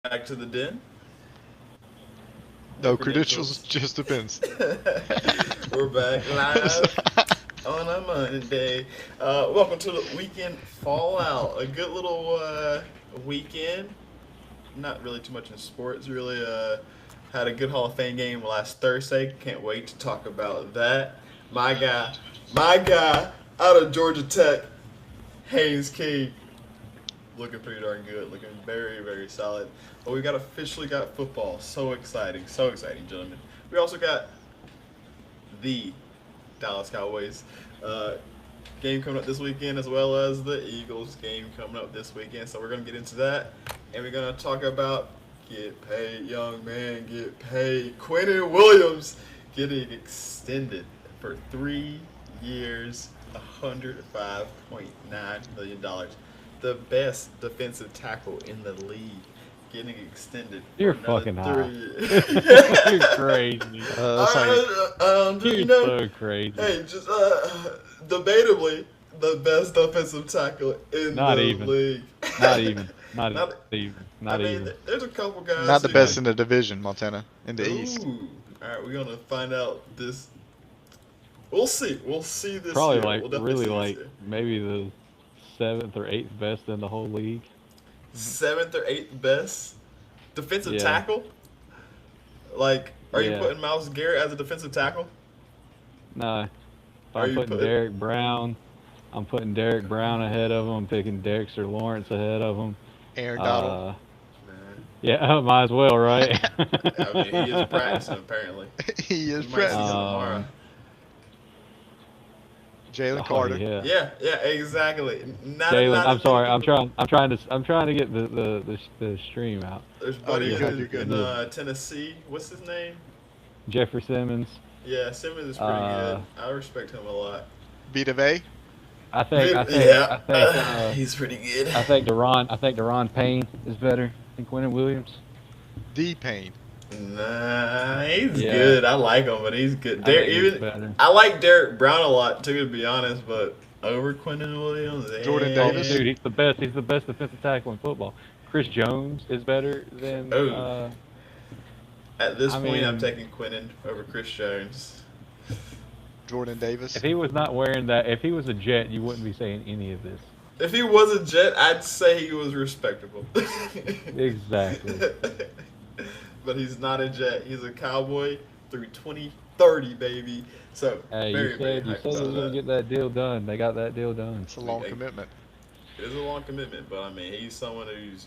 back to the den. No credentials, just depends. We're back live on a Monday. Welcome to the weekend fallout. A good little weekend. Not really too much in sports. Really had a good Hall of Fame game last Thursday. Can't wait to talk about that. My guy out of Georgia Tech, Haynes King, looking pretty darn good, looking very, very solid. But we got officially got football. So exciting, gentlemen. We also got the Dallas Cowboys game coming up this weekend, as well as the Eagles game coming up this weekend. So we're gonna get into that, and we're gonna talk about get paid, young man, get paid. Quinnen Williams getting extended for 3 years, $105.9 million. The best defensive tackle in the league getting extended. You're for fucking another high. 3 years. You're crazy. That's like, You're so crazy. Hey, just debatably the best defensive tackle in Not the even. league. Not even. Not Not- even. I Not mean, even. there's a couple guys. not the who- best in the division, Montana, in the East. Ooh. All right, we're gonna find out this. We'll see. We'll see this Probably year. like We'll definitely really see like this year. maybe the 7th or 8th best in the whole league. 7th or 8th best defensive Yeah. tackle. Like, are you Yeah. putting Myles Garrett as a defensive tackle? No. If Are I'm you putting putting- Derek Brown. I'm putting Derek Brown ahead of him. I'm picking Dexter Lawrence ahead of him. Aaron Donald. Man, Yeah, might as well, right? I mean, he is practicing apparently. He is We might see practicing. him tomorrow. Jalen Oh, Carter. yeah. Yeah, exactly. Jalen, I'm sorry. I'm trying to get the stream out. There's Oh, buddy you're good, you're in good. Tennessee. What's his name? Jeffrey Simmons. Yeah, Simmons is pretty Uh, good. I respect him a lot. Vita Vey. I think He's pretty good. I think Deron Payne is better than Quinnen Williams. D Payne. Nah, he's Yeah. good. I like him, but he's good. I think he's Even better. I like Derek Brown a lot too, to be honest. But over Quinnen Williams, Jordan yeah. Davis? Dude, he's the best. He's the best defensive tackle in football. Chris Jones is better than. Oh. At this I point, I'm mean- taking Quinnen over Chris Jones. Jordan Davis. If he was not wearing that, if he was a Jet, you wouldn't be saying any of this. If he was a Jet, I'd say he was respectable. Exactly. But he's not a Jet. He's a Cowboy through 2030, baby. So Hey, very, you very said you hyped said they about were gonna that. get that deal done. They got that deal done. It's a long Hey. commitment. It is a long commitment, but I mean, he's someone who's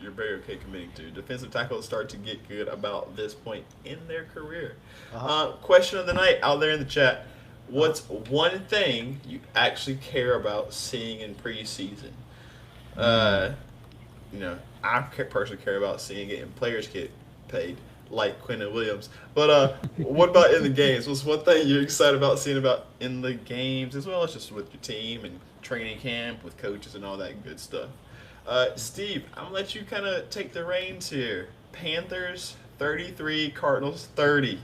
you're very okay committing to. Defensive tackles start to get good about this point in their career. Uh-huh. Question of the night out there in the chat: what's one thing you actually care about seeing in preseason? I personally care about seeing it, and players get paid like Quinnen Williams. But what about in the games? What's one thing you're excited about seeing about in the games, as well as just with your team and training camp with coaches and all that good stuff? Steve, I'm gonna let you kind of take the reins here. Panthers 33, Cardinals 30.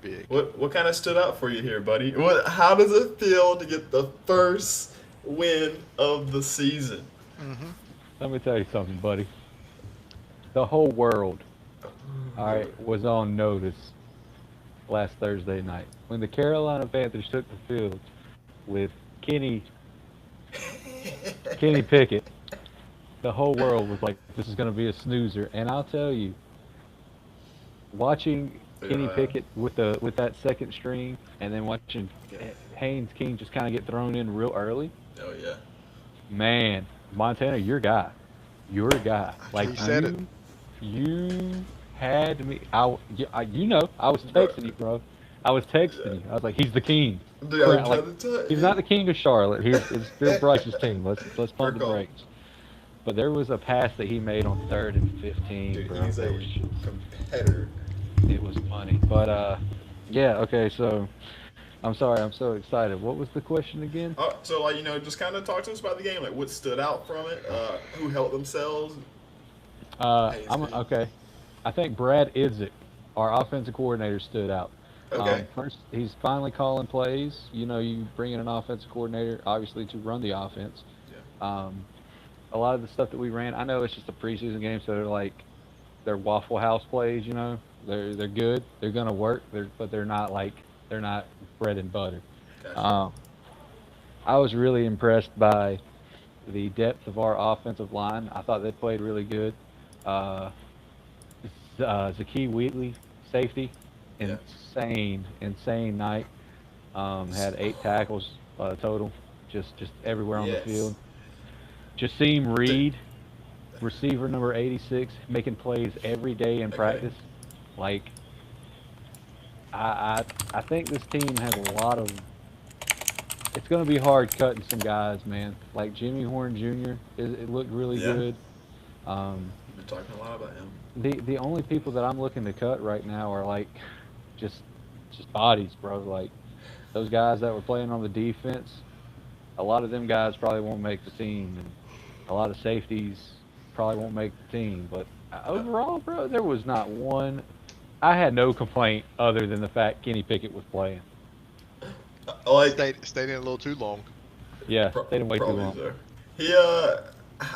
Big. What kind of stood out for you here, buddy? How does it feel to get the first win of the season? Mm-hmm. Let me tell you something, buddy. The whole world, all right, was on notice last Thursday night when the Carolina Panthers took the field with Kenny Pickett. The whole world was like, "This is going to be a snoozer," and I'll tell you, watching Kenny Yeah. Pickett with that second string, and then watching Haynes King just kind of get thrown in real early. Oh yeah. Man, Montana, your guy. Like You said it. You had me. I was texting you, bro. I was texting you. I was like, he's the king. Dude, I'm Like, trying to tell he's you. not the king of Charlotte. It's Bill Bryce's team. Let's pump the call. brakes. But there was a pass that he made on 3rd and 15. Dude, bro. he's That a was just- competitor. it was money. But yeah. Okay. So, I'm sorry. I'm so excited. What was the question again? So just kind of talk to us about the game. Like, what stood out from it? Who helped themselves? Haynes King. Okay. I think Brad Idzik, our offensive coordinator, stood out. Okay. First, he's finally calling plays. You bring in an offensive coordinator, obviously, to run the offense. Yeah. A lot of the stuff that we ran, I know it's just a preseason game, so they're like, they're Waffle House plays. They're good. They're gonna work. But they're not bread and butter. Gotcha. Um, I was really impressed by the depth of our offensive line. I thought they played really good. Uh, Zakee Wheatley, safety, Yeah. insane night. Had 8 tackles total, just everywhere on the Yes. field. Jaseem D- Reed, receiver number 86, making plays every day in Okay. practice. Like I think this team has a lot of. It's going to be hard cutting some guys, man. Like Jimmy Horn Jr. It looked really Yeah. good. Um, We've been talking a lot about him. the only people that I'm looking to cut right now are like just just bodies, bro. Like those guys that were playing on the defense. A lot of them guys probably won't make the team, and a lot of safeties probably won't make the team. But overall, bro, there was not one. I had no complaint other than the fact Kenny Pickett was playing. Like Stayed in a little too long. Yeah, Pro- they didn't wait too probably long. so. He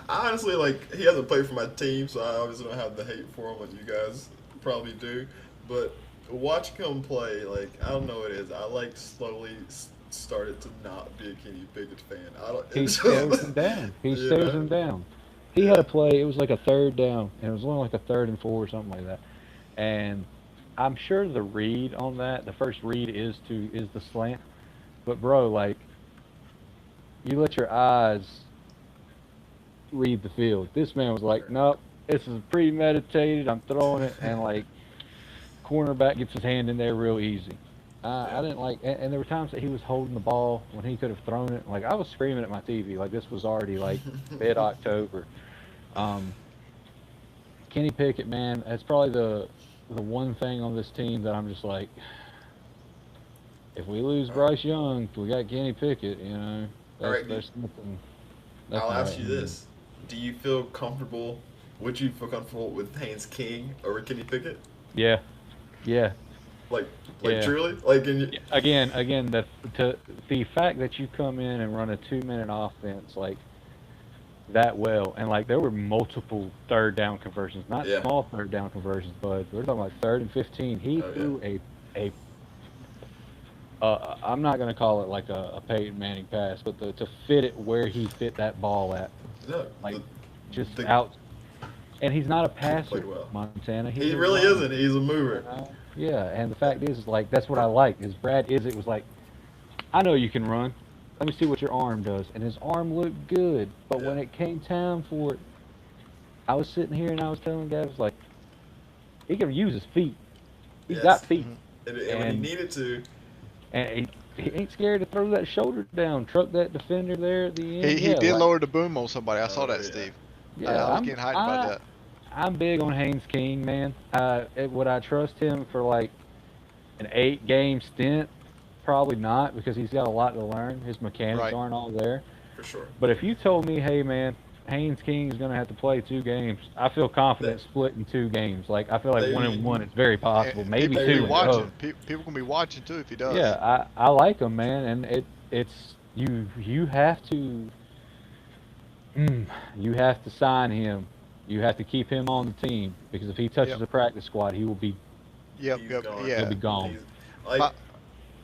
honestly, like, he hasn't played for my team, so I obviously don't have the hate for him like you guys probably do. But watching him play, like, I don't know what it is. I like slowly started to not be a Kenny Pickett fan. I don't. He It's stares just, him down. He you stares know? him down. He had a play. It was like a third down, and it was only like a 3rd and 4 or something like that. And I'm sure the read on that, the first read is the slant. But bro, like you let your eyes read the field. This man was like, nope, this is premeditated. I'm throwing it, and like cornerback gets his hand in there real easy. I Yeah. didn't like, and there were times that he was holding the ball when he could have thrown it. Like I was screaming at my TV, like this was already like mid-October. Um, Kenny Pickett, man, that's probably the one thing on this team that I'm just like, if we lose Bryce Young, we got Kenny Pickett. All right, There's nothing. I'll Nothing right ask you here. this: Do you feel comfortable? Would you feel comfortable with Haynes King over Kenny Pickett? Yeah, yeah, Like, yeah. truly? Like, Again, the fact that you come in and run a 2-minute offense like that well, and like there were multiple third down conversions, not yeah. small third down conversions, but we're talking like 3rd and 15. He Oh yeah. threw a I'm not gonna call it like a Peyton Manning pass, but to fit it where he fit that ball at, No, like just the out. And he's not a kid passer, played well. Montana. He's He a really runner. isn't. He's a mover. Yeah, and the fact is like that's what I like. Is Brad Is it was like, I know you can run. Let me see what your arm does, and his arm looked good. But when Yeah. it came time for it, I was sitting here and I was telling guys like, he can use his feet. He's got Yes. feet, And when he and needed to, he ain't scared to throw that shoulder down, truck that defender there at the end. He Yeah, did like, lower the boom on somebody. I saw Oh, that, yeah. Steve. yeah, I was getting hyped about that. I'm big on Haynes King, man. Would I trust him for like an 8-game stint? Probably not, because he's got a lot to learn. His mechanics Right. aren't all there. for sure. But if you told me, hey man, Haynes King is going to have to play 2 games, I feel confident splitting 2 games. Like I feel like They- 1-1 is very possible. And Maybe people 2 gonna be in a watching. row. People gonna be watching too if he does. Yeah, I like him, man, and it's you have to you have to sign him. You have to keep him on the team, because if he touches Yep. the practice squad, he will be Yep. He's Yep. gone. he'll Yeah. be gone. He's, like, My-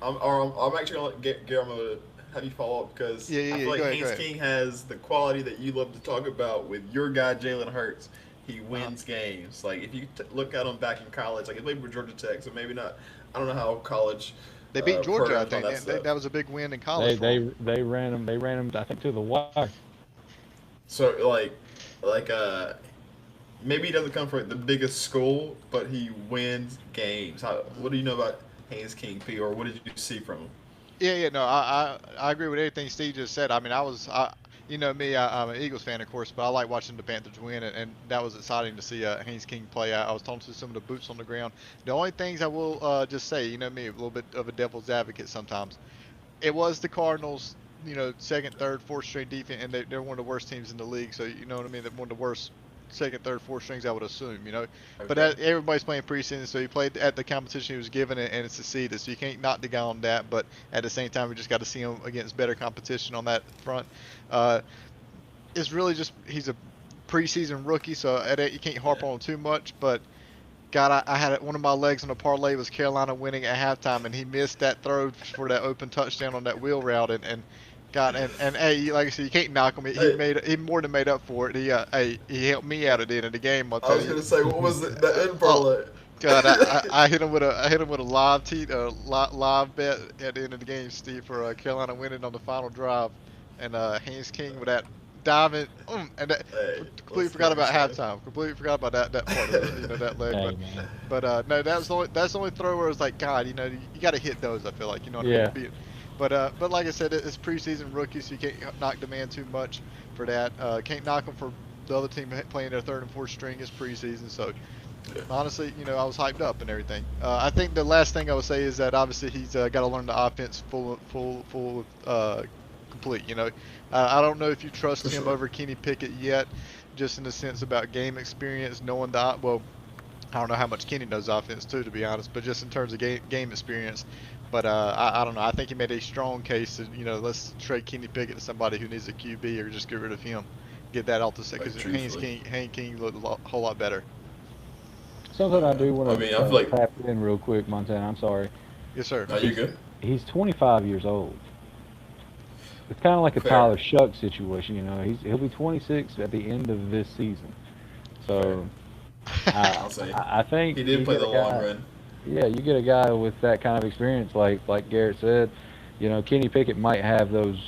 I'm actually gonna let Guillermo to have you follow up, because Yeah, I feel like go ahead, Haynes go ahead. King has the quality that you love to talk about with your guy Jalen Hurts. He Uh-huh. wins games. Like, if you look at him back in college, like he played for Georgia Tech, so maybe not. I don't know how college. They beat Georgia. I programs on think that stuff. that was a big win in They college. for 'em. they ran him. They ran him. I think to the wire. So maybe he doesn't come from the biggest school, but he wins games. What do you know about Haynes King, P, or what did you see from him? Yeah. No, I agree with everything Steve just said. I mean, you know me, I'm an Eagles fan, of course, but I like watching the Panthers win, and that was exciting to see Haynes King play. I was talking to some of the boots on the ground. The only things I will just say, you know me, a little bit of a devil's advocate sometimes. It was the Cardinals, you know, 2nd, 3rd, 4th string defense, and they're one of the worst teams in the league. So you know what I mean? They're one of the worst 2nd, 3rd, 4th strings, I would assume. You know, but Okay. everybody's playing preseason, so he played at the competition he was given and succeeded. So you can't knock the guy on that. But at the same time, we just got to see him against better competition on that front. It's really just he's a preseason rookie, so you can't harp on him too much. But God, I had one of my legs on the parlay was Carolina winning at halftime, and he missed that throw for that open touchdown on that wheel route, and God, and hey, like I said, you can't knock him. He more than made up for it. He helped me out at the end of the game. I'll I tell was you. gonna say, what was the end parlay? God, I hit him with a live bet at the end of the game, Steve, for Carolina winning on the final drive, and Haynes King with that diving, and that, Hey, completely forgot about halftime. Completely forgot about that part of it, that leg. Hey, man. But no, that's the only throw where it's like, God, you got to hit those. I feel like, you know what I mean? But like I said, it's preseason rookie, so you can't knock the man too much for that. Can't knock him for the other team playing their third and fourth string. It's preseason, so. Honestly, I was hyped up and everything. I think the last thing I would say is that obviously he's got to learn the offense complete. I don't know if you trust him over Kenny Pickett yet, just in the sense about game experience, knowing I don't know how much Kenny knows offense too, to be honest, but just in terms of game experience. But I don't know. I think he made a strong case that let's trade Kenny Pickett to somebody who needs a QB or just get rid of him, get that off the set because Haynes King looked a whole lot better. Something I do want to I feel like tap in real quick, Montana. I'm sorry. Yes, sir. No, you're good. He's 25 years old. It's kind of like a Fair. Tyler Shuck situation, He'll be 26 at the end of this season. So I'll say I think he did play the long run. Yeah, you get a guy with that kind of experience, like Garrett said. Kenny Pickett might have those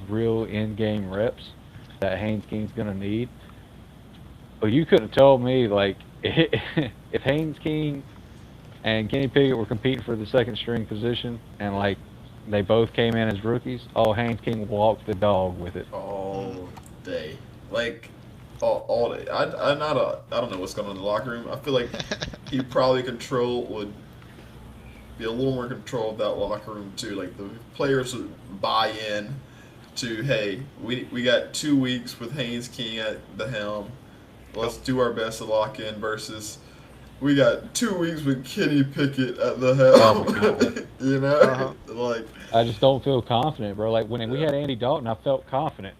real in-game reps that Haynes King's gonna need. But you couldn't have told me if Haynes King and Kenny Pickett were competing for the second string position and they both came in as rookies, Haynes King walked the dog with it all day, all day. I don't know what's going on in the locker room. I feel like he probably would be a little more control of that locker room too. Like the players would buy in to, hey, we got 2 weeks with Haynes King at the helm. Let's do our best to lock in versus we got 2 weeks with Kenny Pickett at the helm. Uh-huh. I just don't feel confident, bro. When we had Andy Dalton, I felt confident.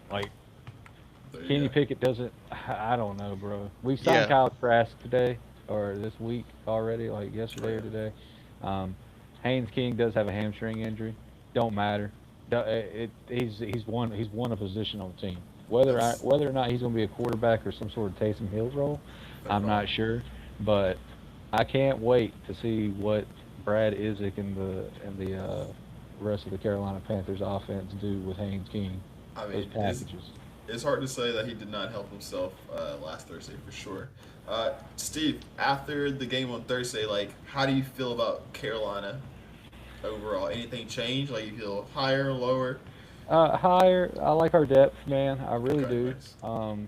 Kenny Pickett doesn't. I don't know, bro. We signed Kyle Trask today or this week already, yesterday or today. Haynes King does have a hamstring injury. Don't matter. He's one a position on the team. Whether or not he's going to be a quarterback or some sort of Taysom Hill role, I'm not sure. But I can't wait to see what Brad Isaac and the rest of the Carolina Panthers offense do with Haynes King. Those packages. It's hard to say that he did not help himself last Thursday for sure. Steve, after the game on Thursday, how do you feel about Carolina overall? Anything changed? You feel higher, lower? Higher. I like our depth, man. I really do. Nice.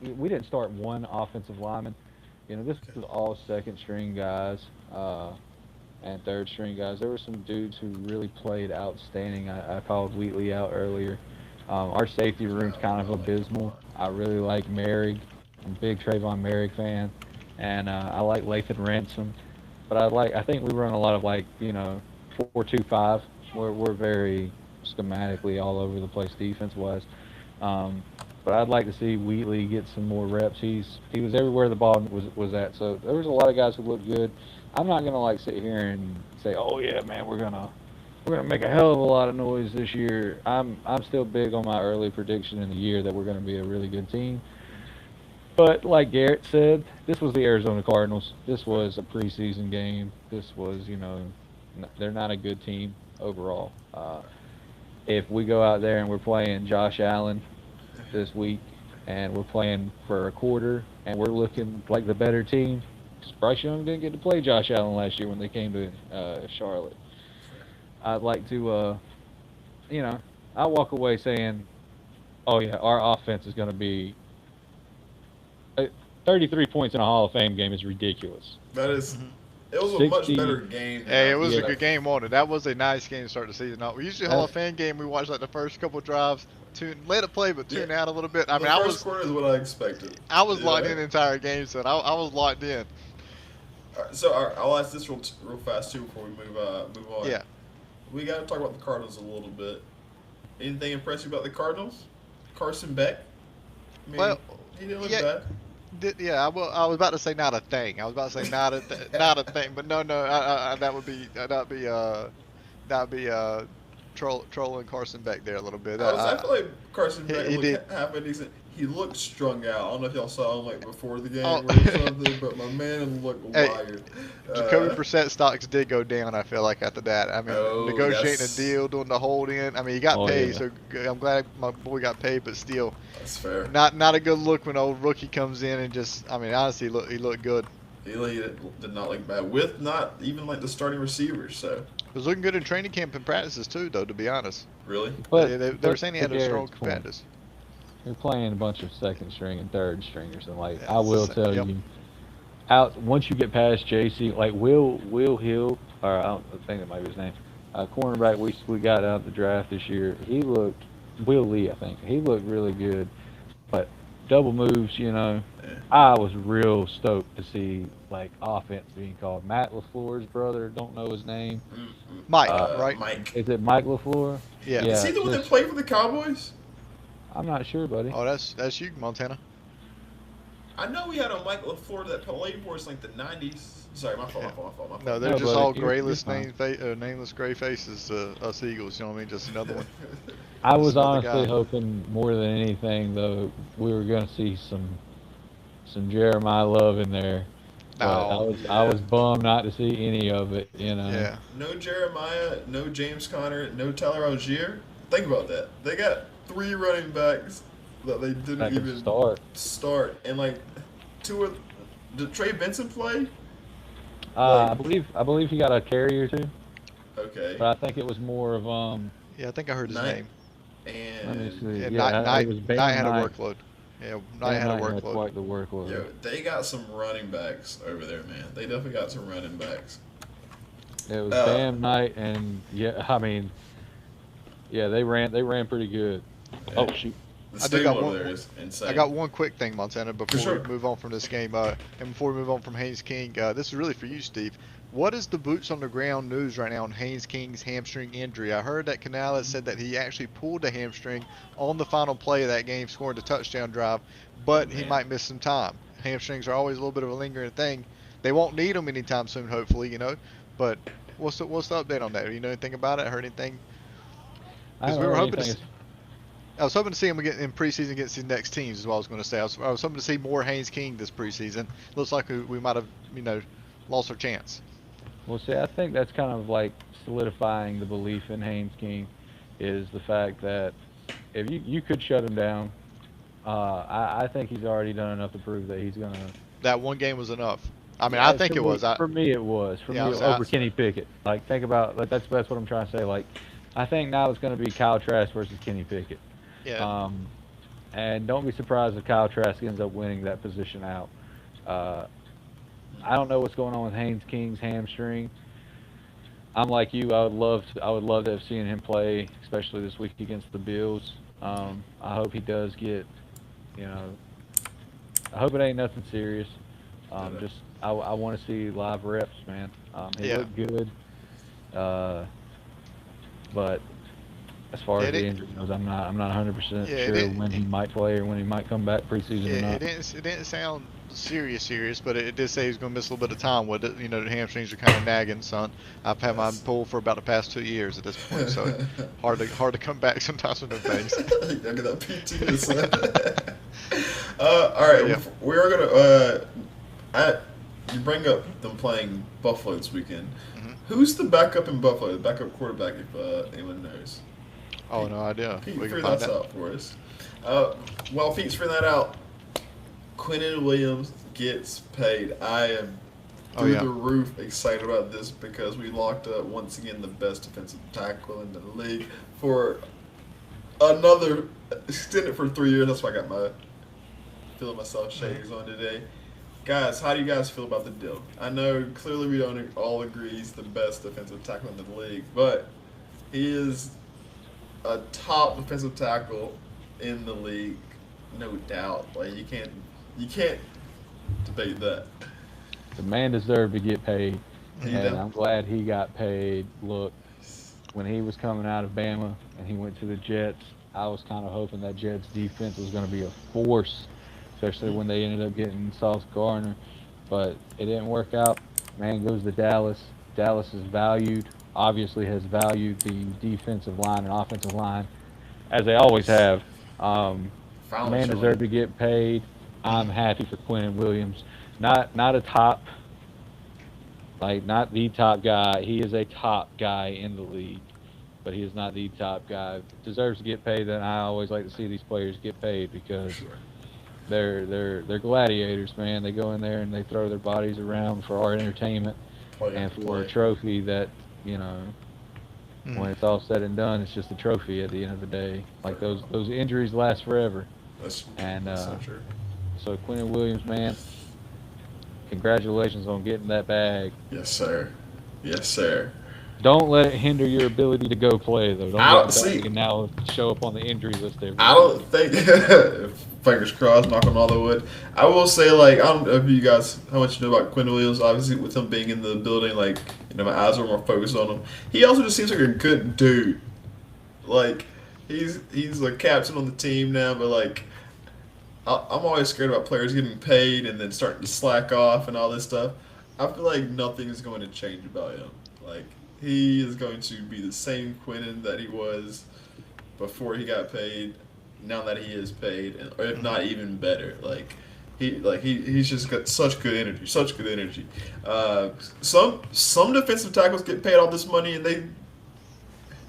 We didn't start one offensive lineman. This was all second string guys and third string guys. There were some dudes who really played outstanding. I called Wheatley out earlier. Our safety room's kind of abysmal. I really like Merrick. I'm a big Trayvon Merrick fan, and I like Lathan Ransom. But I think we run a lot of 4-2-5. We're very schematically all over the place defense-wise. But I'd like to see Wheatley get some more reps. He was everywhere the ball was at. So there was a lot of guys who looked good. I'm not gonna sit here and say, oh yeah, man, we're gonna make a hell of a lot of noise this year. I'm still big on my early prediction in the year that we're gonna be a really good team. But like Garrett said, this was the Arizona Cardinals. This was a preseason game. This was, they're not a good team overall. If we go out there and we're playing Josh Allen this week and we're playing for a quarter and we're looking like the better team, Bryce Young didn't get to play Josh Allen last year when they came to Charlotte. I'd like to, I walk away saying, oh yeah, our offense is going to be 33 points in a Hall of Fame game is ridiculous. That is. It was a much better game. Hey, it was a good game, wasn't it? That was a nice game to start the season out. Usually Hall of Fame game, we watch the first couple of drives, let it play, but tune out a little bit. The first quarter is what I expected. I was locked in the entire game, so I was locked in. So I'll ask this real fast too before we move on. Yeah. We got to talk about the Cardinals a little bit. Anything impressive about the Cardinals? Carson Beck? He didn't look Yeah. bad. Yeah, I was about to say not a thing. I was about to say not a thing, but no, that would be trolling Carson back there a little bit. I feel like Carson Beck He looked did. half a decent. He looked strung out. I don't know if y'all saw him like before the Oh, game or something, but my man looked hey, wired. Jacoby Brissett stocks did go down. I feel like after that. I mean, Oh, negotiating a deal, doing the hold in. I mean, he got Oh paid, yeah. so I'm glad my boy got paid, but still, that's fair. not a good look when old rookie comes in and just. I mean, honestly, he looked good. He did not look bad with not even like the starting receivers. So He was looking good in training camp and practices too, though. To be honest, really, But they were saying he had a strong Garrett's point, practice. you're playing a bunch of second string and third stringers, and like Yeah, I it's the will same- tell yep. you, out once you get past JC, like Will Hill, or I think that might be his name, cornerback we got out of the draft this year. He looked Will Lee, I think he looked really good, but double moves, yeah. I was real stoked to see like offense being called. Matt LaFleur's brother, don't know his name. Mike, Uh, right? Mike. Is it Mike LaFleur? Yeah. Is he the one that played for the Cowboys? I'm not sure, buddy. Oh, that's you, Montana. I know we had a Mike LaFleur that played for us like the '90s. Sorry, my fault. No, they're No, just buddy, all you're grayless, fine. nameless gray faces. Us Eagles, you know what I mean? Just another one. I was another honestly guy. hoping more than anything, though, we were going to see some Jeremiah Love in there. But Oh, I was bummed not to see any of it. yeah. No Jeremiah, no James Conner, no Tyler Algier. Think about that. They got 3 running backs that they didn't That could even start. and like 2 of. Did Trey Benson play? I believe he got a carry or two, Okay. but I think it was more of Yeah, I think I heard his Knight. name. Let me And see. Yeah, Yeah, it was Bam Knight had a Knight. workload. Yeah, Bam Knight had a Knight workload. quite the workload. yo, they got some running backs over there, man. They definitely got some running backs. It was Uh, Bam Knight, and yeah, I mean, yeah, they ran pretty good. Oh shoot. The I do got stable one- over there is insane. I got one quick thing, Montana, before sure. we move on from this game. And before we move on from Haynes King, this is really for you, Steve. What is the boots on the ground news right now on Haynes King's hamstring injury? I heard that Canales said that he actually pulled a hamstring on the final play of that game, scoring the touchdown drive, but he Man. might miss some time. Hamstrings are always a little bit of a lingering thing. They won't need them anytime soon, hopefully, But what's the update on that? You know anything about it? Heard anything? I Because don't we were know hoping to. anything. I was hoping to see him in preseason against his next teams, is what I was going to say. I was hoping to see more Haynes King this preseason. Looks like we might have, lost our chance. Well, see, I think that's kind of like solidifying the belief in Haynes King, is the fact that if you could shut him down, I think he's already done enough to prove that he's gonna. That one game was enough. I mean, I think for it was. For me, it was. For Yeah, me, I was over outside. Kenny Pickett. Like, think about like that's what I'm trying to say. Like, I think now it's going to be Kyle Trask versus Kenny Pickett. Yeah. And don't be surprised if Kyle Trask ends up winning that position out. I don't know what's going on with Haynes King's hamstring. I'm like you. I would love to have seen him play, especially this week against the Bills. I hope he does get, I hope it ain't nothing serious. Just I want to see live reps, man. He Yeah. looked good, but as far Yeah, as the injury goes, I'm not 100% Yeah, it sure didn't- when he might play or when he might come back preseason or Yeah, not. it didn't sound serious, but it did say he's going to miss a little bit of time with it. The hamstrings are kind of nagging, son. I've had mine pulled for about the past 2 years at this point, so hard to come back sometimes with them things. Look at that PT. Son. All right, Yeah. we are gonna. You bring up them playing Buffalo this weekend. Mhm. Who's the backup in Buffalo? The backup quarterback, if anyone knows. Oh, no idea. Pete, We can figure find that out. out for us. While Pete's figuring that out, Quinnen Williams gets paid. I am Oh, through yeah. the roof excited about this because we locked up once again the best defensive tackle in the league for another extended for 3 years. That's why I got my feeling myself shades on today. Guys, how do you guys feel about the deal? I know clearly we don't all agree he's the best defensive tackle in the league, but he is a top defensive tackle in the league, no doubt. Like you can't debate that. The man deserved to get paid, You and know? I'm glad he got paid. Look, when he was coming out of Bama and he went to the Jets, I was kind of hoping that Jets defense was going to be a force especially when they ended up getting Sauce Gardner. But it didn't work out. Man goes to Dallas. Dallas is valued, obviously has valued the defensive line and offensive line, as they always have. Finally Man showing. deserved to get paid. I'm happy for Quinnen Williams. Not a top, like not the top guy. He is a top guy in the league, but he is not the top guy. Deserves to get paid. Then I always like to see these players get paid because Sure. they're gladiators, man. They go in there and they throw their bodies around for our entertainment Play and after for play. a trophy that, you know, when it's all said and done, it's just a trophy at the end of the day. Like those injuries last forever. That's And so true. so Quinnen Williams, man, congratulations on getting that bag. Yes, sir. Yes, sir. Don't let it hinder your ability to go play, though. Don't I let don't the see- bag and now show up on the injury list every I don't think. Fingers crossed, knock on all the wood. I will say, like, I don't know if you guys how much you know about Quinnen Williams. Obviously, with him being in the building, like, you know, my eyes are more focused on him. He also just seems like a good dude. Like, he's a captain on the team now, but like, I'm always scared about players getting paid and then starting to slack off and all this stuff. I feel like nothing is going to change about him. Like, he is going to be the same Quinnen that he was before he got paid, now that he is paid, and, or if not even better. He's just got such good energy, such good energy. Some defensive tackles get paid all this money and they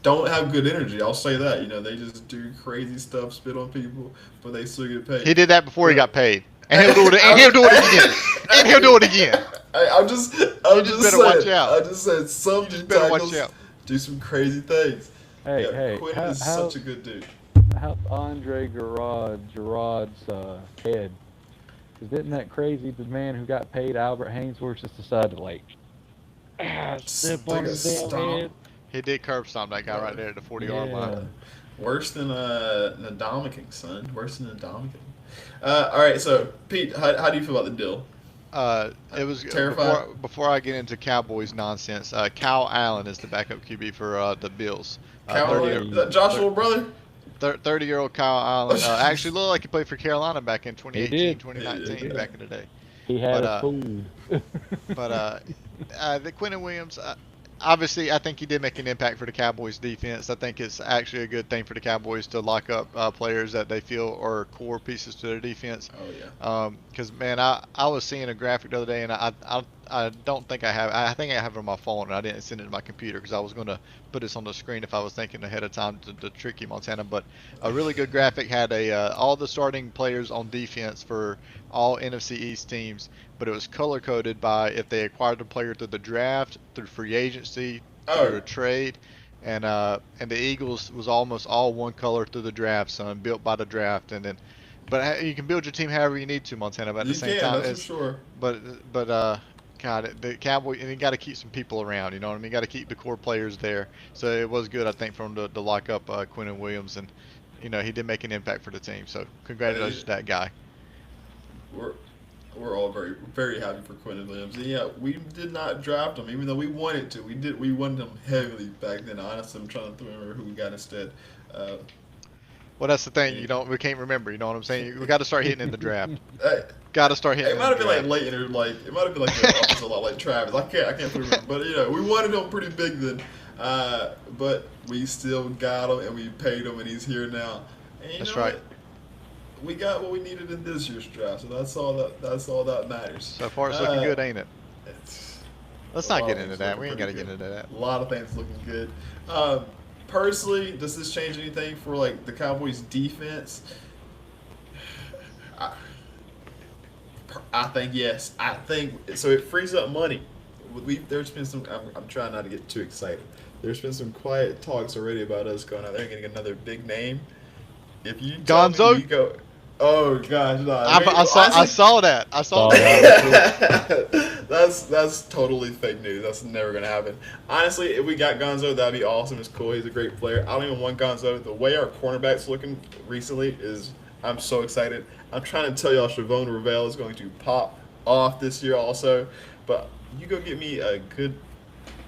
don't have good energy. I'll say that. You know, they just do crazy stuff, spit on people, but they still get paid. He did that before he got paid, and he'll do it. And he'll do it again. And he'll do it again. I'm just better saying. watch out. I just said some just better watch tackles out. do some crazy things. Hey, Quinnen is such a good dude. how's Andre Gerard's head? Because isn't that crazy? The man who got paid, Albert Hainsworth, just decided to like step Take on a his damn stomp. head. He did curb stomp that guy right there at the 40-yard line. Worse than Dominican, son. Worse than Dominican. All right, so Pete, how do you feel about the deal? It was Terrified? before I get into Cowboys nonsense. Kyle Allen is the backup QB for the Bills. Is that Josh's little brother? 30-year-old Kyle Allen actually looked like he played for Carolina back in 2018, did. 2019, He did. back in the day. He had But, a food. But the Quinnen Williams, obviously, I think he did make an impact for the Cowboys defense. I think it's actually a good thing for the Cowboys to lock up players that they feel are core pieces to their defense. Oh yeah. Because man, I was seeing a graphic the other day, and I don't think I have. I think I have it on my phone, and I didn't send it to my computer because I was going to put this on the screen if I was thinking ahead of time to trick you, Montana. But a really good graphic had all the starting players on defense for all NFC East teams, but it was color coded by if they acquired the player through the draft, through free agency, through a trade. And the Eagles was almost all one color through the draft, son, built by the draft, and then. But you can build your team however you need to, Montana. But at the same time, that's for sure. But God, the Cowboy, and you got to keep some people around. You know what I mean? Got to keep the core players there. So it was good, I think, for him to lock up Quinnen Williams, and you know he did make an impact for the team. So congratulations to that guy. We're all very, very happy for Quinnen Williams. And yeah, we did not draft him, even though we wanted to. We wanted him heavily back then. Honestly, I'm trying to remember who we got instead. Well, that's the thing. We can't remember. You know what I'm saying? We got to start hitting in the draft. Hey, Got to start hitting. it might have been like late in like it might have been like the offensive lot like Travis. I can't remember, but you know we wanted him pretty big then. But we still got him and we paid him and he's here now. And you That's know right. what? We got what we needed in this year's draft, so that's all that matters. So far, it's looking good, ain't it? Let's not a lot get of into things that. We looking ain't got to pretty get into that. A lot of things looking good. Personally, does this change anything for like the Cowboys defense? I think yes. I think so. It frees up money. There's been some. I'm trying not to get too excited. There's been some quiet talks already about us going out there and getting another big name. If you tell me Gonzo? we go, oh gosh, no. I saw that. I saw that. That's totally fake news. That's never gonna happen. Honestly, if we got Gonzo, that'd be awesome. It's cool. He's a great player. I don't even want Gonzo. The way our cornerbacks looking recently is, I'm so excited. I'm trying to tell y'all, Shavon Ravel is going to pop off this year also. But you go get me a good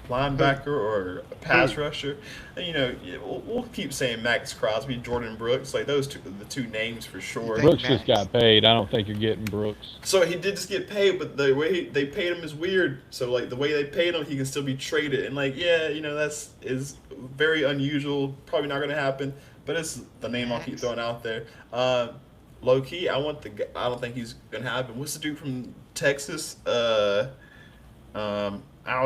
linebacker or a pass rusher. And, we'll keep saying Max Crosby, Jordan Brooks, like those two, the two names for sure. Brooks just got paid. I don't think you're getting Brooks. So he did just get paid, but the way they paid him is weird. So like the way they paid him, he can still be traded, and like that's is very unusual. Probably not going to happen, but it's the name I'll keep throwing out there. Low key, I don't think he's going to happen. What's the dude from Texas? Al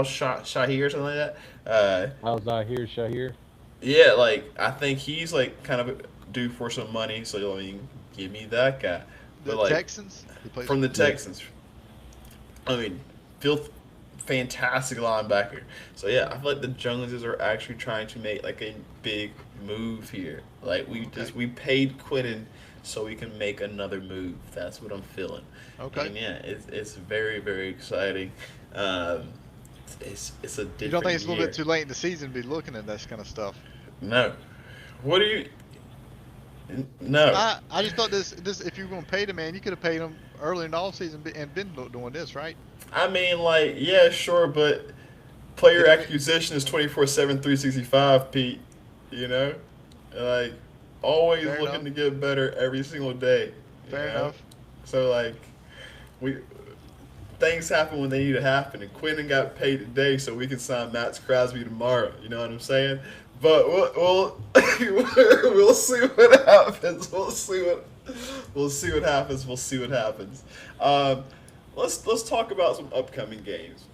Shahir or something like that. Al Shahir. Yeah, like I think he's like kind of due for some money. So give me that guy. The But, Texans? from the Texans. I mean, fantastic linebacker. So yeah, I feel like the Joneses are actually trying to make like a big move here. Like we paid Quinnen so we can make another move. That's what I'm feeling. Okay. And yeah, it's very, very exciting. It's a different You don't think it's a little year. bit too late in the season to be looking at this kind of stuff? No. What do you? No. I just thought this if you were going to pay the man, you could have paid him early in the offseason and been doing this, right? I mean, like, yeah, sure, but player acquisition is 24/7, 365, Pete. Like, always Fair looking enough. to get better every single day. Fair enough. So, like, things happen when they need to happen, and Quinnen got paid today, so we can sign Max Crosby tomorrow. You know what I'm saying? But we'll we'll see what happens. We'll see what happens. We'll see what happens. Let's talk about some upcoming games.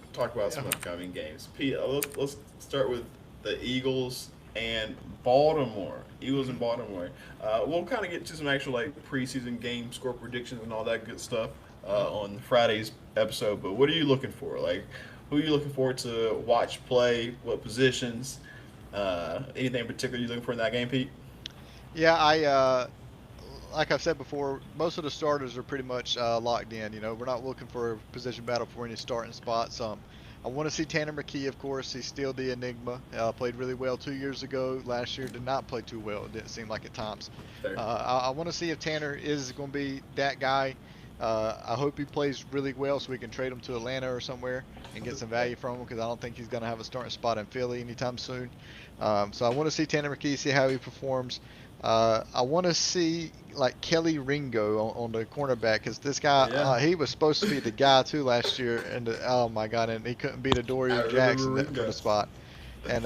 Pete, let's start with the Eagles and Baltimore. We'll kind of get to some actual like preseason game score predictions and all that good stuff on Friday's episode. But what are you looking for? Like, who are you looking for to watch play? What positions? Anything in particular you're looking for in that game, Pete? Yeah, I like I've said before, most of the starters are pretty much locked in. We're not looking for a position battle for any starting spots. I want to see Tanner McKee, of course. He's still the enigma. Played really well 2 years ago. Last year did not play too well. It didn't seem like at times. I want to see if Tanner is going to be that guy. I hope he plays really well so we can trade him to Atlanta or somewhere and get some value from him, because I don't think he's going to have a starting spot in Philly anytime soon. So I want to see Tanner McKee, see how he performs. I want to see like Kelly Ringo on the cornerback, because this guy, he was supposed to be the guy too last year, and oh my god, and he couldn't beat Adoree Jackson for the spot. And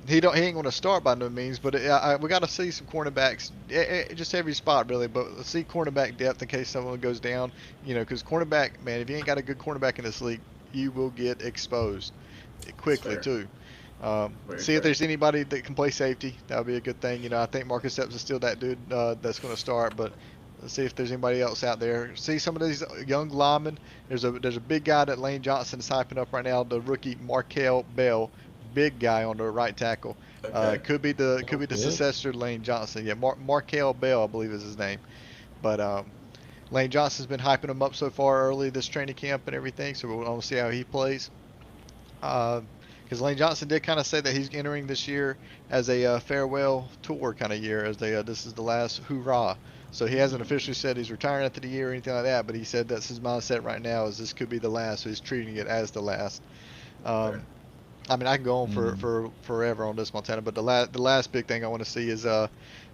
he ain't going to start by no means, but we got to see some cornerbacks, just every spot really. But let's see cornerback depth in case someone goes down, because cornerback, man, if you ain't got a good cornerback in this league, you will get exposed quickly too. See if there's anybody that can play safety. That would be a good thing. I think Marcus Epps is still that dude that's going to start, but let's see if there's anybody else out there. See some of these young linemen. There's a big guy that Lane Johnson is hyping up right now, the rookie Markel Bell, big guy on the right tackle. Could be the successor to Lane Johnson. Yeah, Markel Bell, I believe is his name. But Lane Johnson's been hyping him up so far early this training camp and everything, so we'll want to see how he plays. Because Lane Johnson did kind of say that he's entering this year as a farewell tour kind of year, as this is the last hoorah. So he hasn't officially said he's retiring after the year or anything like that, but he said that's his mindset right now, is this could be the last, so he's treating it as the last. I mean, I can go on for forever on this, Montana, but the last big thing I want to see is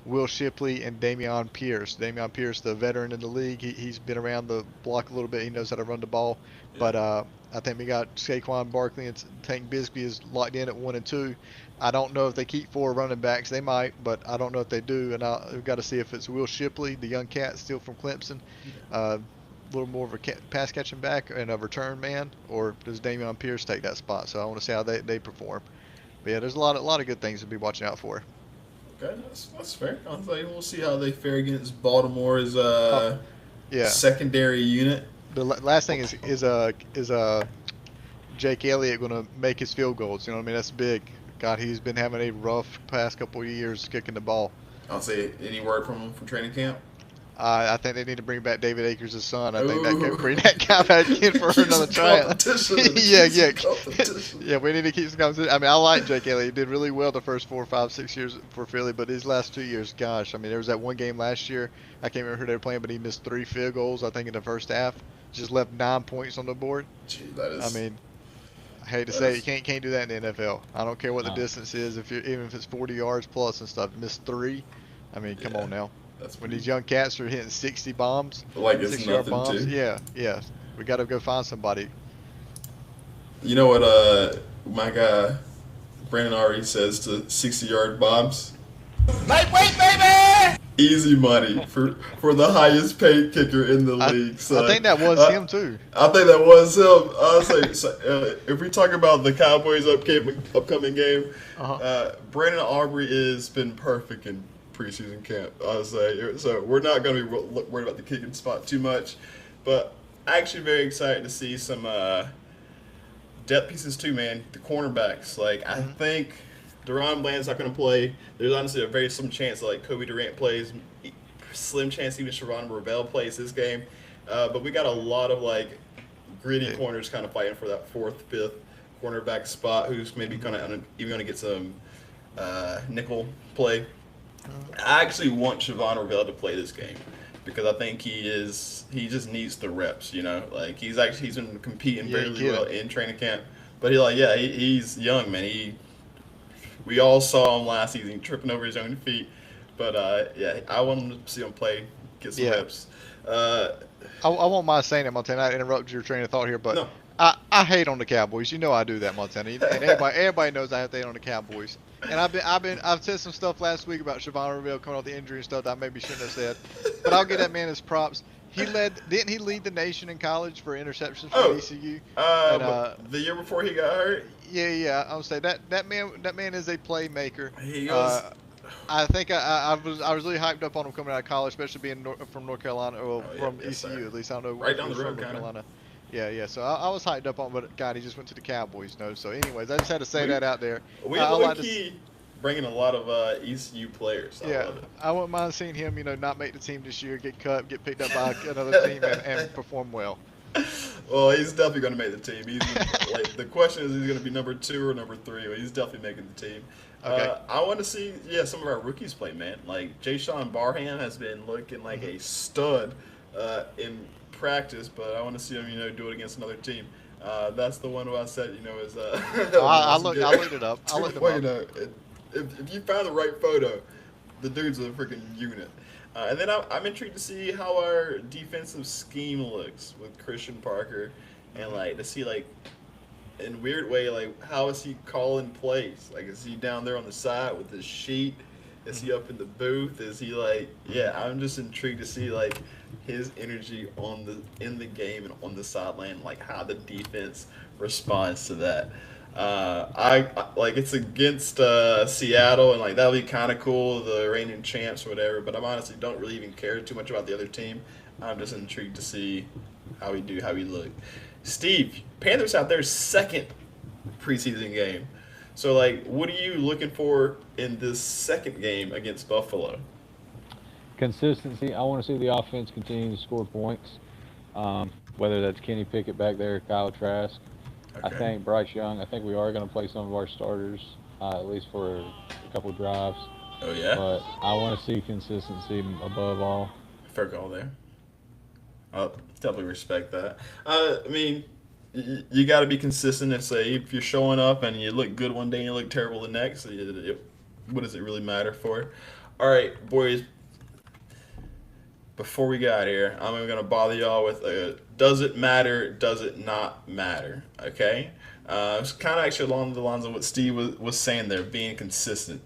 Will Shipley and Dameon Pierce. Dameon Pierce, the veteran in the league, he's been around the block a little bit. He knows how to run the ball. Yeah. But I think we got Saquon Barkley and Tank Bigsby is locked in at 1 and 2. I don't know if they keep 4 running backs. They might, but I don't know if they do. And we've got to see if it's Will Shipley, the young cat still from Clemson, a little more of a pass catching back and a return man, or does Dameon Pierce take that spot? So I want to see how they perform. But yeah, there's a lot of good things to be watching out for. Okay, that's fair. We'll see how they fare against Baltimore's secondary unit. The last thing is Jake Elliott going to make his field goals? You know what I mean? That's big. God, he's been having a rough past couple of years kicking the ball. I'll say, any word from him from training camp? I think they need to bring back David Akers' son. I think that could bring that guy back in for another tryout. Yeah, we need to keep some competition. I mean, I like Jake Elliott. He did really well the first 4, 5, 6 years for Philly, but his last 2 years, gosh, I mean, there was that one game last year. I can't remember who they were playing, but he missed 3 field goals, I think, in the first half. Just left 9 points on the board. Gee, that is... I mean, I hate to say it, you can't do that in the NFL. I don't care what the distance is. Even if it's 40 yards plus and stuff, miss 3. I mean, come on now. When these young cats are hitting 60 bombs, like it's 60-yard nothing bombs, too. yeah, we got to go find somebody. You know what? My guy Brandon already says to 60-yard bombs. Lightweight, baby! Easy money for the highest paid kicker in the league. So I think that was him too. I think that was him. I was like, if we talk about the Cowboys' upcoming game, Brandon Aubrey has been perfect in preseason camp. I was like, so we're not going to be worried about the kicking spot too much, but actually very excited to see some depth pieces too, man. The cornerbacks, like I think Deron Bland's not going to play. There's honestly a very slim chance that, like, Kobe Durant plays. Slim chance even Sharon Ravel plays this game. But we got a lot of, like, gritty corners kind of fighting for that 4th, 5th cornerback spot who's maybe even going to get some nickel play. I actually want Siobhan Ravel to play this game because I think he just needs the reps, you know? Like, he's been competing very well in training camp. But he's young, man. We all saw him last season tripping over his own feet. But, I want him to see him play, get some reps. I won't mind saying it, Montana. I interrupted your train of thought here, but no. I hate on the Cowboys. You know I do that, Montana. And everybody knows I have to hate on the Cowboys. And I've said some stuff last week about Siobhan Ravel coming off the injury and stuff that I maybe shouldn't have said. But I'll give that man his props. Didn't he lead the nation in college for interceptions for ECU? The year before he got hurt? Yeah. I'll say that man is a playmaker. He goes. I think I was really hyped up on him coming out of college, especially being from North Carolina, or from ECU sir. At least. I don't know. Right down the road, North Carolina. Yeah. So I was hyped up on him, but God, he just went to the Cowboys. No. So anyways, I just had to say that out there. We low-key bringing a lot of ECU players. I love it. I wouldn't mind seeing him, not make the team this year, get cut, get picked up by another team, and perform well. Well, he's definitely going to make the team. The question is, he's going to be number 2 or number 3. Well, he's definitely making the team. Okay. I want to see, some of our rookies play, man. Like, Jay-Sean Barham has been looking like a stud in practice, but I want to see him, do it against another team. That's the one who I said, is. I looked it up. I looked him up. If you find the right photo, the dude's a freaking unit. And then I'm intrigued to see how our defensive scheme looks with Christian Parker, and to see in weird way how is he calling plays? Is he down there on the side with his sheet? Is he up in the booth? Is he I'm just intrigued to see his energy in the game and on the sideline, how the defense responds to that. It's against Seattle, and that'll be kind of cool, the reigning champs or whatever. But I honestly don't really even care too much about the other team. I'm just intrigued to see how we look. Steve, Panthers have their 2nd preseason game. So what are you looking for in this 2nd game against Buffalo? Consistency. I want to see the offense continue to score points. Whether that's Kenny Pickett back there, Kyle Trask. Okay. I think Bryce Young. I think we are going to play some of our starters, at least for a couple drives. Oh, yeah? But I want to see consistency above all. Fair call there. I'll definitely respect that. You got to be consistent and say if you're showing up and you look good one day and you look terrible the next, what does it really matter for? All right, boys. Before we got here, I'm going to bother y'all with does it matter, does it not matter, okay? It's kind of actually along the lines of what Steve was saying there, being consistent.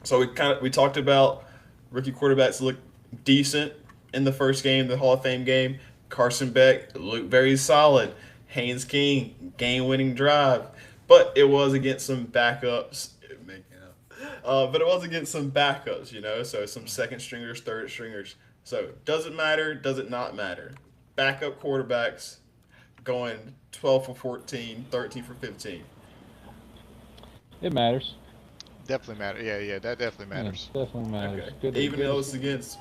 So we talked about rookie quarterbacks look decent in the first game, the Hall of Fame game. Carson Beck looked very solid. Haynes King, game-winning drive. But it was against some backups. But it was against some backups, so some second stringers, third stringers. So, does it matter? Does it not matter? Backup quarterbacks going 12 for 14, 13 for 15. It matters. Definitely matters. Yeah, that definitely matters. Yeah, definitely matters. Okay. Even though it's against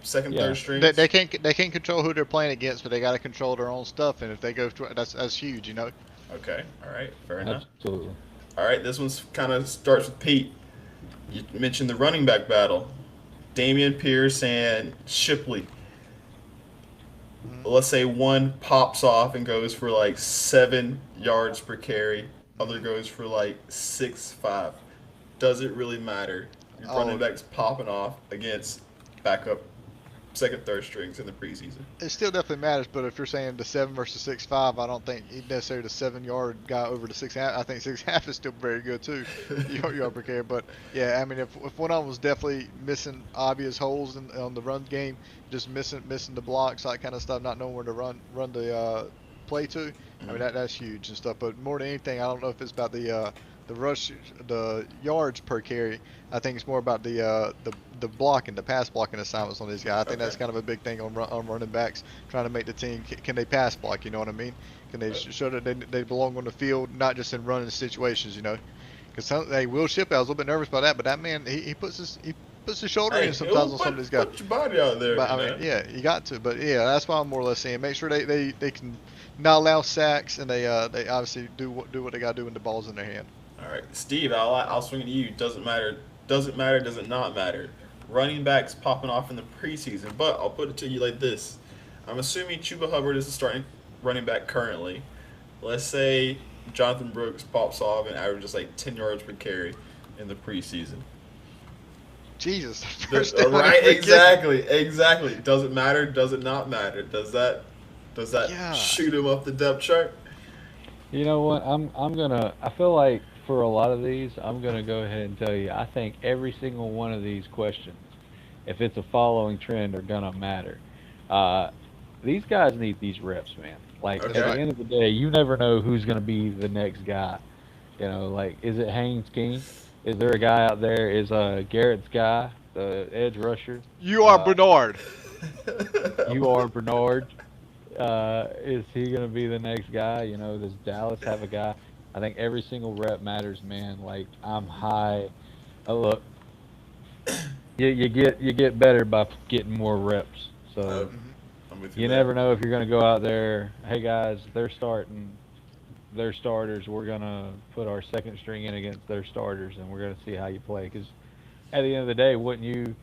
second, third strings. They can't control who they're playing against, but they got to control their own stuff. And if they go, that's huge, Okay. All right. Fair enough. Absolutely. All right. This one's kind of starts with Pete. You mentioned the running back battle. Damian Pierce and Shipley. let's say one pops off and goes for like 7 yards per carry, other goes for like 6.5. Does it really matter? Your running backs popping off against backup second, third strings in the preseason. It still definitely matters, but if you're saying the 7 versus 6.5, I don't think necessarily the 7-yard guy over the 6.5. I think 6.5 is still very good too, yard per carry. But yeah, I mean, if one of them was definitely missing obvious holes on the run game, just missing the blocks, that kind of stuff, not knowing where to run the play to, I mean that's huge and stuff. But more than anything, I don't know if it's about the rush, the yards per carry. I think it's more about the blocking, the pass blocking assignments on these guys. I think that's kind of a big thing on running backs, trying to make the team. Can they pass block? You know what I mean? Can they show that they belong on the field, not just in running situations? You know, because Will Shipp, I was a little bit nervous about that, but that man he puts his shoulder in sometimes on some of these guys. Put your body out there. But, I mean, yeah, you got to. But yeah, that's why I'm more or less saying make sure they can not allow sacks, and they obviously do what they got to do when the ball's in their hand. All right, Steve, I'll swing it to you. Does it matter? Does it not matter? Running backs popping off in the preseason, but I'll put it to you like this. I'm assuming Chuba Hubbard is the starting running back currently. Let's say Jonathan Brooks pops off and averages like 10 yards per carry in the preseason. Jesus. Right, exactly. Does it matter? Does it not matter? Does that shoot him up the depth chart? You know what? I feel like for a lot of these, I'm gonna go ahead and tell you. I think every single one of these questions, if it's a following trend, are gonna matter. These guys need these reps, man. Like at the end of the day, you never know who's gonna be the next guy. You know, like is it Haynes King? Is there a guy out there? Is Garrett's guy, the edge rusher? You are Bernard. You are Bernard. Is he going to be the next guy? You know, does Dallas have a guy? I think every single rep matters, man. Like I'm high. Oh, look, you get better by getting more reps. So you never know if you're going to go out there. Hey guys, they're starting. Their starters. We're going to put our second string in against their starters, and we're going to see how you play. Because at the end of the day, wouldn't you?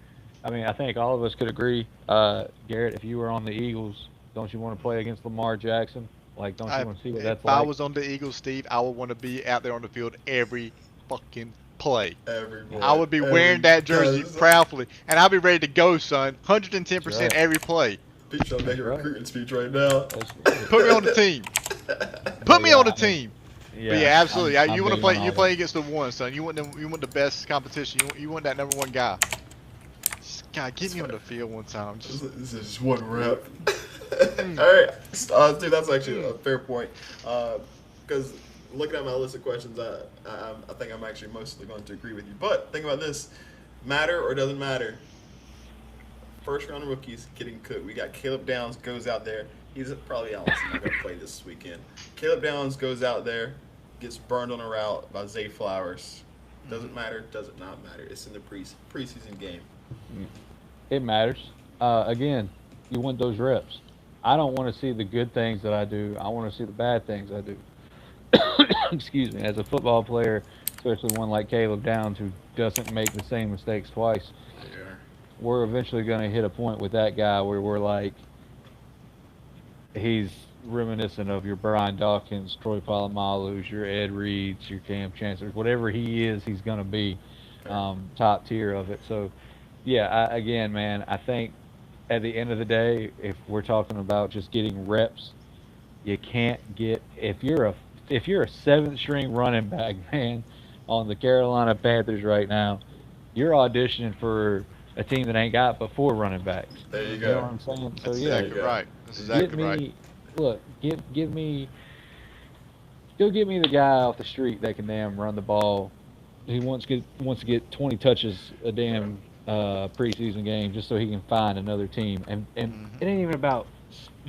I mean, I think all of us could agree, Garrett. If you were on the Eagles, don't you want to play against Lamar Jackson? Like, don't you want to see what that's like? If I was on the Eagles, Steve, I would want to be out there on the field every fucking play. I would be wearing that jersey proudly, and I'll be ready to go, son. 110% every play. Pete's trying to make a recruiting speech right now. Put me on the team. Put me on the team. Yeah, but yeah, absolutely. You want to play? You play against the one, son. You want the best competition. You want that number one guy. God, get me on the field one time. This is just one rep. All right, dude, that's actually a fair point. Because looking at my list of questions, I think I'm actually mostly going to agree with you. But think about this: matter or doesn't matter? First round rookies getting cooked. We got Caleb Downs goes out there. He's probably honestly not going to play this weekend. Caleb Downs goes out there, gets burned on a route by Zay Flowers. Doesn't matter. Does it not matter? It's in the preseason game. It matters. Again, you want those reps. I don't want to see the good things that I do. I want to see the bad things I do. Excuse me. As a football player, especially one like Caleb Downs who doesn't make the same mistakes twice, we're eventually going to hit a point with that guy where we're like, he's reminiscent of your Brian Dawkins, Troy Polamalu's, your Ed Reeds, your Cam Chancellors. Whatever he is, he's going to be top tier of it. So, yeah, again, man, I think at the end of the day, if we're talking about just getting reps, you can't get if you're a seventh string running back, man, on the Carolina Panthers right now, you're auditioning for a team that ain't got but 4 running backs. There you go. You know what I'm saying? So that's exactly right. That's exactly right. Look, give me the guy off the street that can damn run the ball. He wants to get 20 touches a damn preseason game just so he can find another team. And it ain't even about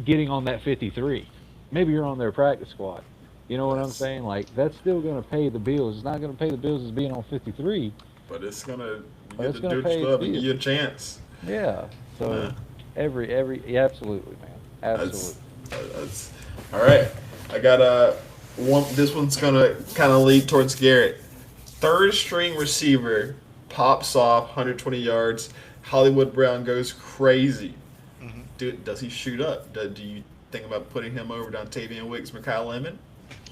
getting on that 53. Maybe you're on their practice squad. You know what I'm saying? Like, that's still going to pay the bills. It's not going to pay the bills as being on 53. But it's going to get the dude club and give you a chance. Yeah. So yeah, absolutely, man. Absolutely. That's all right. I got one. This one's gonna kind of lead towards Garrett. Third string receiver pops off 120 yards. Hollywood Brown goes crazy. does he shoot up? Do you think about putting him over Dontavian Wicks, Mekhi Lemon?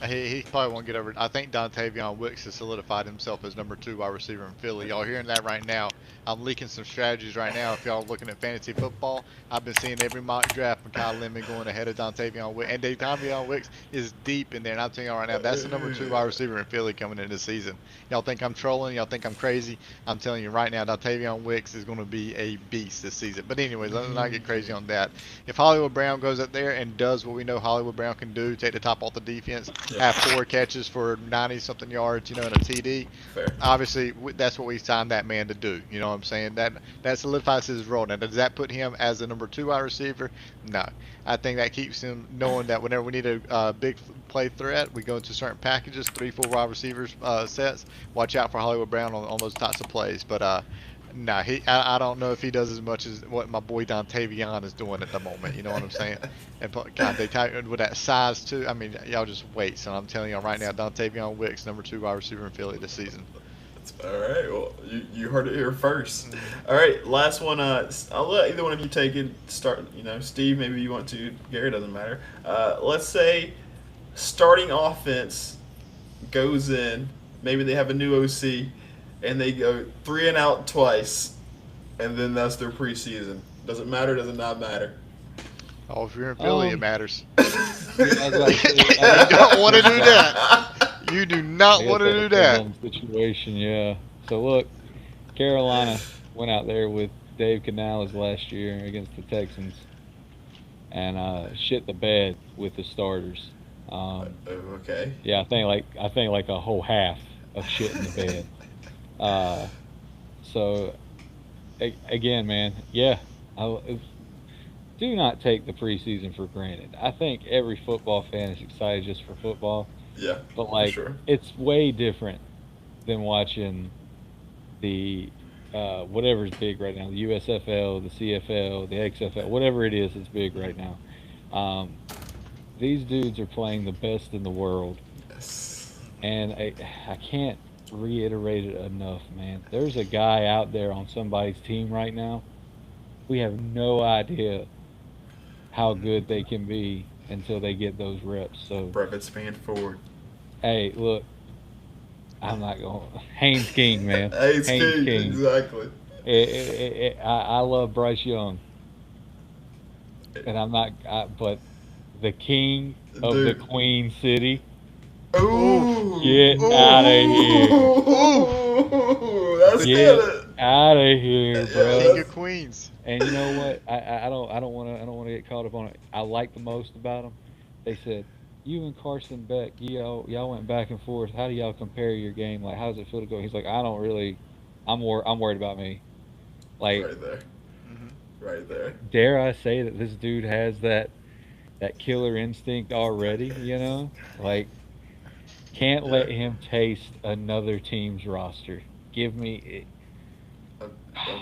He probably won't get over. I think Dontavian Wicks has solidified himself as number 2 wide receiver in Philly. Y'all hearing that right now? I'm leaking some strategies right now. If y'all are looking at fantasy football, I've been seeing every mock draft Mekhi Lemon going ahead of Dontavian Wicks. And Dontavian Wicks is deep in there. And I'm telling y'all right now, that's the number 2 wide receiver in Philly coming into the season. Y'all think I'm trolling? Y'all think I'm crazy? I'm telling you right now, Dontavian Wicks is going to be a beast this season. But anyways, let's not get crazy on that. If Hollywood Brown goes up there and does what we know Hollywood Brown can do, take the top off the defense, have 4 catches for 90-something yards, and a TD. Fair. Obviously, that's what we signed that man to do. You know what I'm saying? That solidifies his role. Now, does that put him as the number 2 wide receiver? No. I think that keeps him knowing that whenever we need a big play threat, we go into certain packages, 3-4 wide receivers sets. Watch out for Hollywood Brown on those types of plays. But no, I don't know if he does as much as what my boy Dontavian is doing at the moment. You know what I'm saying? And God, they tightened with that size too. I mean, y'all just wait. So I'm telling y'all right now, Dontavian Wicks, number 2 wide receiver in Philly this season. All right. Well, you heard it here first. All right. Last one. I'll let either one of you take it. Start. Steve, maybe you want to. Gary, doesn't matter. Let's say starting offense goes in. Maybe they have a new OC. And they go 3 and out twice, and then that's their preseason. Does it matter? Does it not matter? Oh, if you're in Philly, it matters. You don't want to do that. You do not want to do that. Situation, yeah. So look, Carolina went out there with Dave Canales last year against the Texans, and shit the bed with the starters. Okay. Yeah, I think like a whole half of shit in the bed. So, again, man, yeah, do not take the preseason for granted. I think every football fan is excited just for football. Yeah, but like, sure. It's way different than watching the whatever's big right now, the USFL, the CFL, the XFL, whatever it is that's big right now. These dudes are playing the best in the world. Yes. And I can't reiterate it enough, man. There's a guy out there on somebody's team right now. We have no idea how good they can be until they get those reps. So Brevet span forward. Hey, look, I'm not going. Haynes King, man. Haynes King, exactly. I love Bryce Young, and I'm not. But the king of the Queen City. Ooh, get out of here! Ooh, that's good. Out of here, bro. King of Queens. And you know what? I don't want to get caught up on it. I like the most about them. They said, you and Carson Beck, y'all went back and forth. How do y'all compare your game? Like, how does it feel to go? He's like, I don't really. I'm worried about me. Like, right there. Right there. Dare I say that this dude has that killer instinct already? Like. Can't let him taste another team's roster. Give me. I'm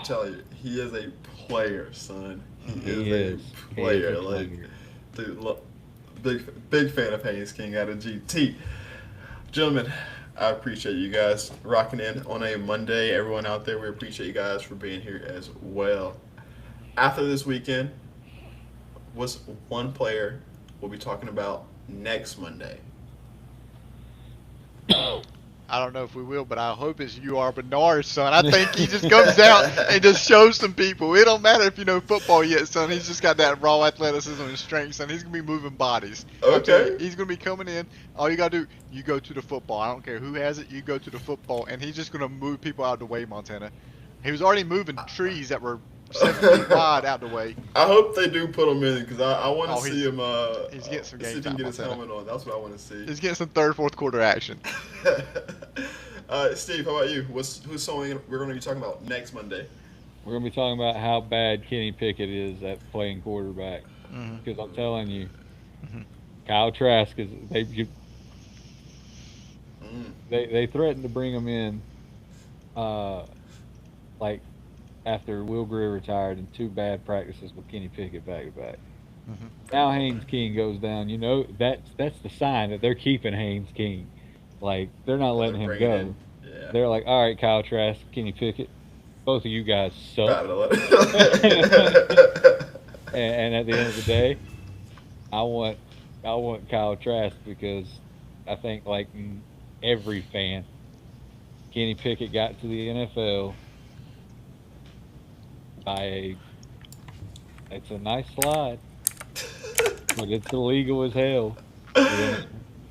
telling you, he is a player, son. He is a player. Dude, big fan of Haynes King out of GT. Gentlemen, I appreciate you guys rocking in on a Monday. Everyone out there, we appreciate you guys for being here as well. After this weekend, what's one player we'll be talking about next Monday? I don't know if we will, but I hope it's UR Bernard's son. I think he just comes out and just shows some people. It don't matter if you know football yet, son. He's just got that raw athleticism and strength, son. He's going to be moving bodies. Okay. He's going to be coming in. All you got to do, you go to the football. I don't care who has it. You go to the football, and he's just going to move people out of the way, Montana. He was already moving trees that were 7 feet wide out the way. I hope they do put him in because I want to see him. He's getting some game see if he time. can get his helmet on. That's what I want to see. He's getting some third, fourth quarter action. Steve, how about you? Who's someone we're going to be talking about next Monday? We're going to be talking about how bad Kenny Pickett is at playing quarterback. Because I'm telling you, Kyle Trask is they threatened to bring him in, like after Will Greer retired and 2 bad practices with Kenny Pickett back to back. Now Haynes King goes down. That's the sign that they're keeping Haynes King. Like, they're not letting him go. Yeah. They're like, all right, Kyle Trask, Kenny Pickett, both of you guys suck. And at the end of the day, I want Kyle Trask because I think like every fan, Kenny Pickett got to the NFL by it's a nice slide, but it's illegal as hell.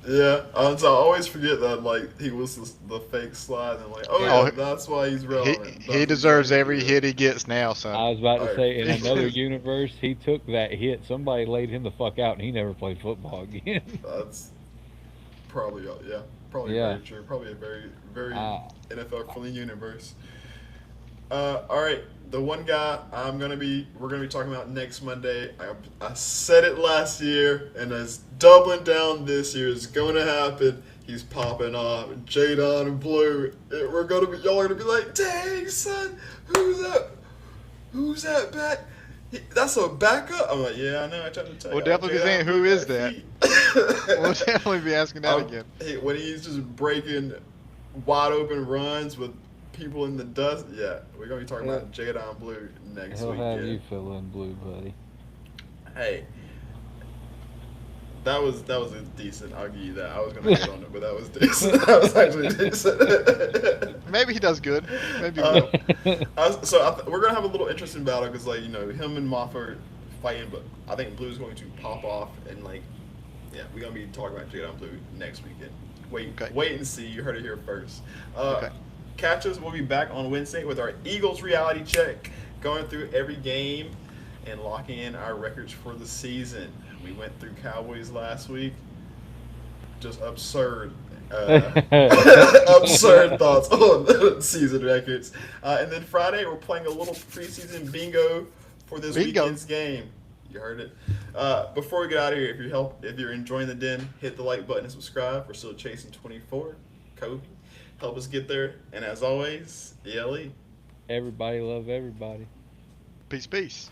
Yeah, so I always forget that like he was the fake slide and like, oh Oh, yeah, that's why he's relevant. he That's deserves exactly every it. hit he gets now, son. I was about to Alright. say, in another universe, he took that hit. Somebody laid him the fuck out, and he never played football again. That's probably probably Yeah. very true. Probably a very Ah. NFL friendly universe. All right, the one guy we're gonna be talking about next Monday. I said it last year, and it's doubling down this year. It's going to happen. He's popping off. Jadon and Blue. Y'all are gonna be like, dang son, who's that back? That's a backup. I'm like, yeah, I know. I tried to tell you. We'll definitely be saying, who is that? We'll definitely be asking that again. When he's just breaking wide open runs with people in the dust, yeah, we're gonna be talking about Jadon Blue next He'll week. have you feeling blue, buddy. Hey, that was a decent. I'll give you that. I was gonna hit on it, but that was decent. That was actually decent. Maybe he does good. Maybe he will. We're gonna have a little interesting battle because, like, him and Moff are fighting, but I think Blue's going to pop off and we're gonna be talking about Jadon Blue next weekend. Wait and see. You heard it here first. Okay. Catch us. We'll be back on Wednesday with our Eagles reality check, going through every game and locking in our records for the season. We went through Cowboys last week. Just absurd. Absurd thoughts on season records. And then Friday, we're playing a little preseason bingo for this weekend's game. You heard it. Before we get out of here, if you're enjoying the den, hit the like button and subscribe. We're still chasing 24. Kobe, help us get there. And as always, ELE. Everybody love everybody. Peace, peace.